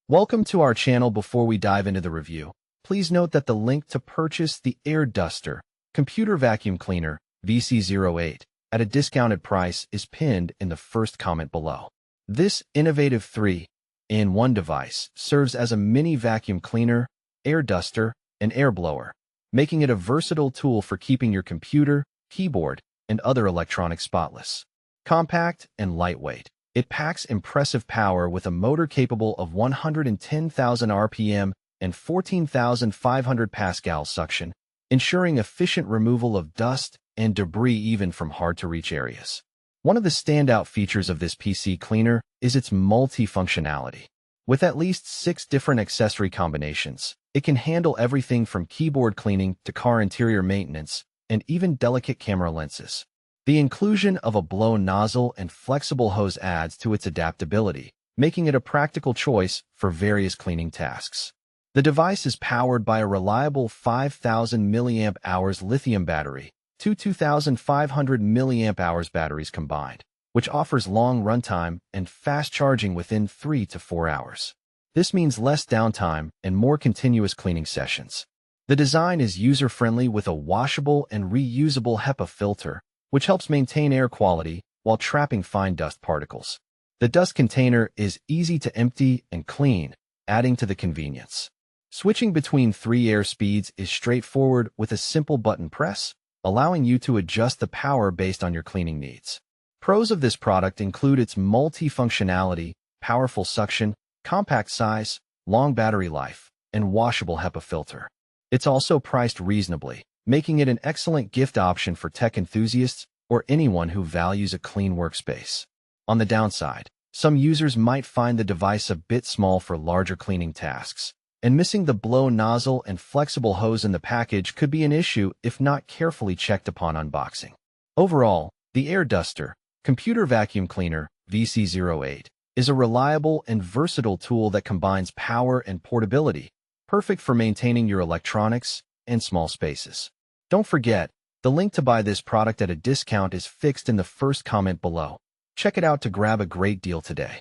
Welcome to our channel. Before we dive into the review, please note that the link to purchase the Air Duster Computer Vacuum Cleaner VC08 at a discounted price is pinned in the first comment below. This innovative 3-in-1 device serves as a mini vacuum cleaner, air duster, and air blower, making it a versatile tool for keeping your computer, keyboard, and other electronics spotless. Compact and lightweight, it packs impressive power with a motor capable of 110,000 RPM and 14,500 pascal suction, ensuring efficient removal of dust and debris even from hard-to-reach areas. One of the standout features of this PC cleaner is its multifunctionality. With at least 6 different accessory combinations, it can handle everything from keyboard cleaning to car interior maintenance and even delicate camera lenses. The inclusion of a blow nozzle and flexible hose adds to its adaptability, making it a practical choice for various cleaning tasks. The device is powered by a reliable 5,000 mAh lithium battery, 2,500 mAh batteries combined, which offers long runtime and fast charging within 3 to 4 hours. This means less downtime and more continuous cleaning sessions. The design is user-friendly with a washable and reusable HEPA filter, which helps maintain air quality while trapping fine dust particles. The dust container is easy to empty and clean, adding to the convenience. Switching between 3 air speeds is straightforward with a simple button press, allowing you to adjust the power based on your cleaning needs. Pros of this product include its multi-functionality, powerful suction, compact size, long battery life, and washable HEPA filter. It's also priced reasonably, making it an excellent gift option for tech enthusiasts or anyone who values a clean workspace. On the downside, some users might find the device a bit small for larger cleaning tasks, and missing the blow nozzle and flexible hose in the package could be an issue if not carefully checked upon unboxing. Overall, the Air Duster Computer Vacuum Cleaner VC08 is a reliable and versatile tool that combines power and portability, perfect for maintaining your electronics and small spaces. Don't forget, the link to buy this product at a discount is fixed in the first comment below. Check it out to grab a great deal today.